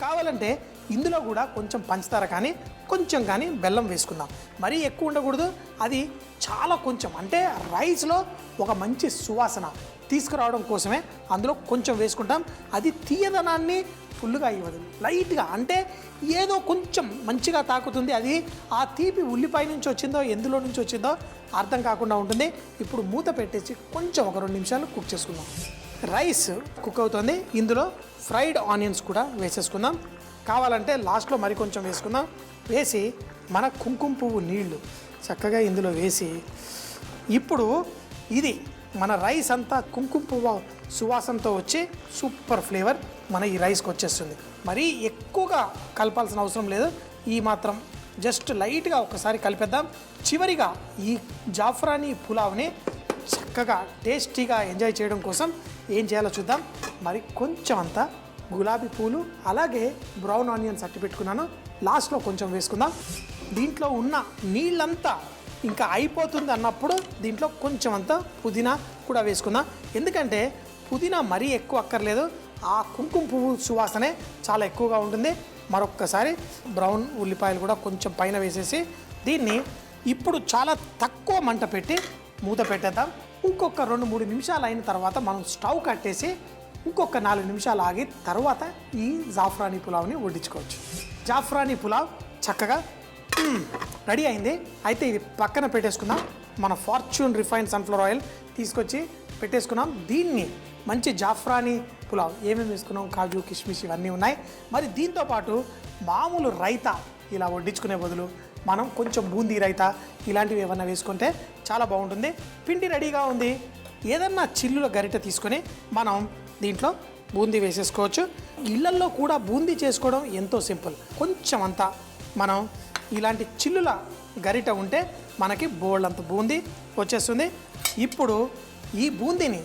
కావాలంటే ఇందులో కూడా కొంచెం పంచదార కానీ కొంచెం కానీ బెల్లం వేసుకుందాం. మరీ ఎక్కువ ఉండకూడదు, అది చాలా కొంచెం, అంటే రైస్లో ఒక మంచి సువాసన తీసుకురావడం కోసమే అందులో కొంచెం వేసుకుంటాం. అది తీయదనాన్ని ఫుల్గా ఇవ్వదు, లైట్గా, అంటే ఏదో కొంచెం మంచిగా తాకుతుంది. అది ఆ తీపి ఉల్లిపాయ నుంచి వచ్చిందో ఎందులో నుంచి వచ్చిందో అర్థం కాకుండా ఉంటుంది. ఇప్పుడు మూత పెట్టేసి కొంచెం ఒక 2 నిమిషాలు కుక్ చేసుకుందాం. రైస్ కుక్ అవుతుంది. ఇందులో ఫ్రైడ్ ఆనియన్స్ కూడా వేసేసుకుందాం. కావాలంటే లాస్ట్లో మరి కొంచెం వేసుకుందాం. వేసి మన కుంకుమ పువ్వు నీళ్లు చక్కగా ఇందులో వేసి, ఇప్పుడు ఇది మన రైస్ అంతా కుంకుమ పువ్వు సువాసనతో వచ్చి సూపర్ ఫ్లేవర్ మన ఈ రైస్కి వచ్చేస్తుంది. మరీ ఎక్కువగా కలపాల్సిన అవసరం లేదు, ఈ మాత్రం జస్ట్ లైట్గా ఒకసారి కలిపేద్దాం. చివరిగా ఈ జాఫ్రానీ పులావ్ని చక్కగా టేస్టీగా ఎంజాయ్ చేయడం కోసం ఏం చేయాలో చూద్దాం. మరి కొంచెం అంతా గులాబీ పూలు అలాగే బ్రౌన్ ఆనియన్స్ అట్టి పెట్టుకున్నాను, లాస్ట్లో కొంచెం వేసుకుందాం. దీంట్లో ఉన్న నీళ్ళంతా ఇంకా అయిపోతుంది అన్నప్పుడు దీంట్లో కొంచెం అంతా పుదీనా కూడా వేసుకుందాం. ఎందుకంటే పుదీనా మరీ ఎక్కువ అక్కర్లేదు, ఆ కుంకుమ పువ్వు సువాసనే చాలా ఎక్కువగా ఉంటుంది. మరొక్కసారి బ్రౌన్ ఉల్లిపాయలు కూడా కొంచెం పైన వేసేసి దీన్ని ఇప్పుడు చాలా తక్కువ మంట పెట్టి మూత పెట్టేద్దాం. ఇంకొక 2-3 నిమిషాలు అయిన తర్వాత మనం స్టవ్ కట్టేసి ఇంకొక 4 నిమిషాలు ఆగి తర్వాత ఈ జాఫ్రానీ పులావ్ని వడ్డించుకోవచ్చు. జాఫ్రానీ పులావ్ చక్కగా రెడీ అయింది. అయితే ఇది పక్కన పెట్టేసుకుందాం. మన ఫార్చ్యూన్ రిఫైన్డ్ సన్ఫ్లవర్ ఆయిల్ తీసుకొచ్చి పెట్టేసుకున్నాం. దీన్ని మంచి జాఫ్రానీ పులావ్ ఏమేమి వేసుకున్నాం, కాజు కిష్మిష్ ఇవన్నీ ఉన్నాయి. మరి దీంతోపాటు మామూలు రైతా ఇలా వడ్డించుకునే బదులు మనం కొంచెం బూందీ రైతా ఇలాంటివి ఏమన్నా వేసుకుంటే చాలా బాగుంటుంది. పిండి రెడీగా ఉంది. ఏదన్నా చిల్లుల గరిటె తీసుకొని మనం దీంట్లో బూందీ వేసేసుకోవచ్చు. ఇళ్లల్లో కూడా బూందీ చేసుకోవడం ఎంతో సింపుల్. కొంచెం అంతా మనం ఇలాంటి చిల్లుల గరిట ఉంటే మనకి బోల్డ్ అంత బూందీ వచ్చేస్తుంది. ఇప్పుడు ఈ బూందీని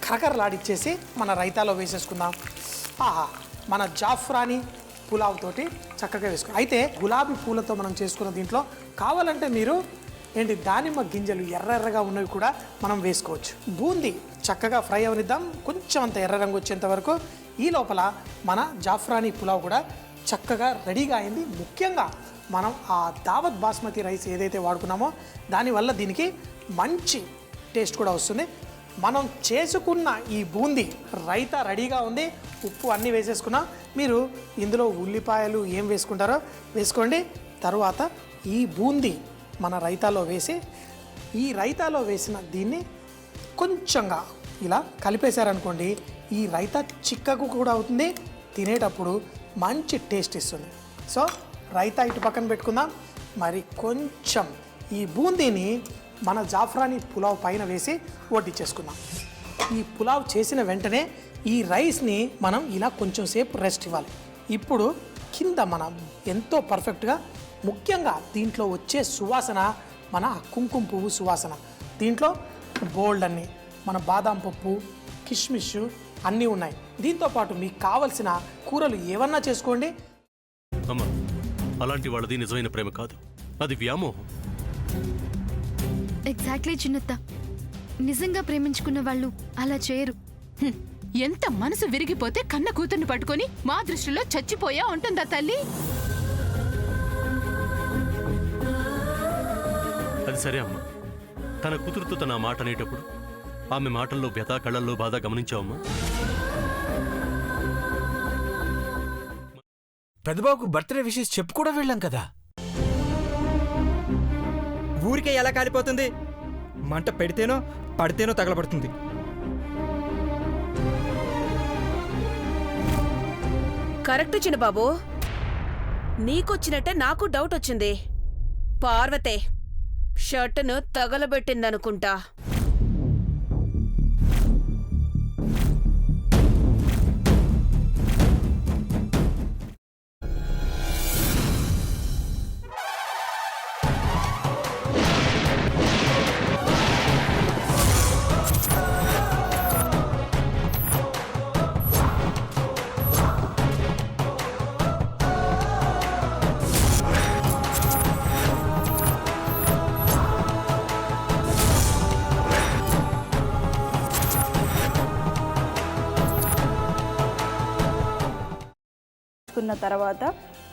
కరకరలాడిచ్చేసి మన రైతాలో వేసేసుకుందాం. ఆహా, మన జాఫ్రానీ పులావ్ తోటి చక్కగా వేసుకుందాం. అయితే గులాబీ పూలతో మనం చేసుకున్న దీంట్లో కావాలంటే మీరు దానిమ్మ గింజలు ఎర్రగా ఉన్నవి కూడా మనం వేసుకోవచ్చు. బూందీ చక్కగా ఫ్రై అవనిద్దాం, కొంచెం అంత ఎర్ర రంగు వచ్చేంత వరకు. ఈ లోపల మన జాఫ్రానీ పులావ్ కూడా చక్కగా రెడీగా అయింది. ముఖ్యంగా మనం ఆ దావత్ బాస్మతి రైస్ ఏదైతే వాడుకున్నామో దానివల్ల దీనికి మంచి టేస్ట్ కూడా వస్తుంది. మనం చేసుకున్న ఈ బూందీ రైతా రెడీగా ఉంది. ఉప్పు అన్నీ వేసేసుకున్నాం. మీరు ఇందులో ఉల్లిపాయలు ఏం వేసుకుంటారో వేసుకోండి. తర్వాత ఈ బూందీ మన రైతాలో వేసి, ఈ రైతాలో వేసిన దీన్ని కొంచెంగా ఇలా కలిపేశారనుకోండి, ఈ రైతా చిక్కకు కూడా అవుతుంది, తినేటప్పుడు మంచి టేస్ట్ ఇస్తుంది. సో రైతా ఇటు పక్కన పెట్టుకుందాం. మరి కొంచెం ఈ బూందీని మన జాఫ్రానీ పులావ్ పైన వేసి వడ్డించేసుకుందాం. ఈ పులావ్ చేసిన వెంటనే ఈ రైస్ని మనం ఇలా కొంచెం సేపు రెస్ట్ ఇవ్వాలి. ఇప్పుడు కింద మనం ఎంతో పర్ఫెక్ట్గా, ముఖ్యంగా దీంట్లో వచ్చే సువాసన మన కుంకుమ పువ్వు సువాసన. దీంట్లో బోల్డ్ అన్ని మన బాదాం పప్పు, కిష్మిష్ అన్నీ ఉన్నాయి. దీంతోపాటు మీకు కావలసిన కూరలు ఏమన్నా చేసుకోండి. అమ్మా, అలాంటి వాళ్ళది నిజమైన ప్రేమ కాదు, అది వ్యామోహం. ఎగ్జాక్ట్లీ చిన్నత్త, నిజంగా ప్రేమించుకున్న వాళ్ళు అలా చేయరు. ఎంత మనసు విరిగిపోతే కన్న కూతుర్ని పట్టుకొని మా దృష్టిలో చచ్చిపోయా ఉంటుందా తల్లి? అది సరే అమ్మా, తన కూతురుతో తన మాట అనేటప్పుడు ఆమె మాటల్లో వ్యథ, కళ్ళల్లో బాధ గమనించావమ్మా? పెద్దబాబుకు బర్త్డే విషెస్ చెప్పు కూడా వెళ్ళాం కదా. ఊరికే ఎలా కాలిపోతుంది? మంట పెడితేనో పడితేనో తగలబడుతుంది. కరెక్ట్ చిన్నబాబు, నీకొచ్చినట్టే నాకు డౌట్ వచ్చింది. పార్వతే షర్టును తగలబెట్టిందనుకుంటా. వేయించుకున్న తర్వాత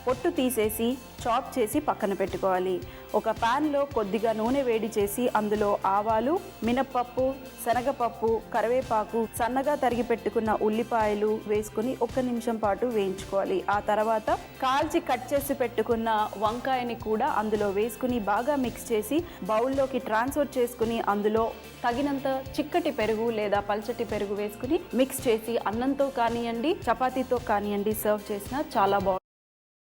పొట్టు తీసేసి చాప్ చేసి పక్కన పెట్టుకోవాలి. ఒక ప్యాన్లో కొద్దిగా నూనె వేడి చేసి అందులో ఆవాలు, మినప్పప్పు, శనగపప్పు, కరివేపాకు, సన్నగా తరిగి పెట్టుకున్న ఉల్లిపాయలు వేసుకుని 1 నిమిషం పాటు వేయించుకోవాలి. ఆ తర్వాత కాల్చి కట్ చేసి పెట్టుకున్న వంకాయని కూడా అందులో వేసుకుని బాగా మిక్స్ చేసి బౌల్లోకి ట్రాన్స్ఫర్ చేసుకుని అందులో తగినంత చిక్కటి పెరుగు లేదా పల్చటి పెరుగు వేసుకుని మిక్స్ చేసి అన్నంతో కానివ్వండి, చపాతీతో కానివ్వండి సర్వ్ చేసినా చాలా బాగుంటుంది.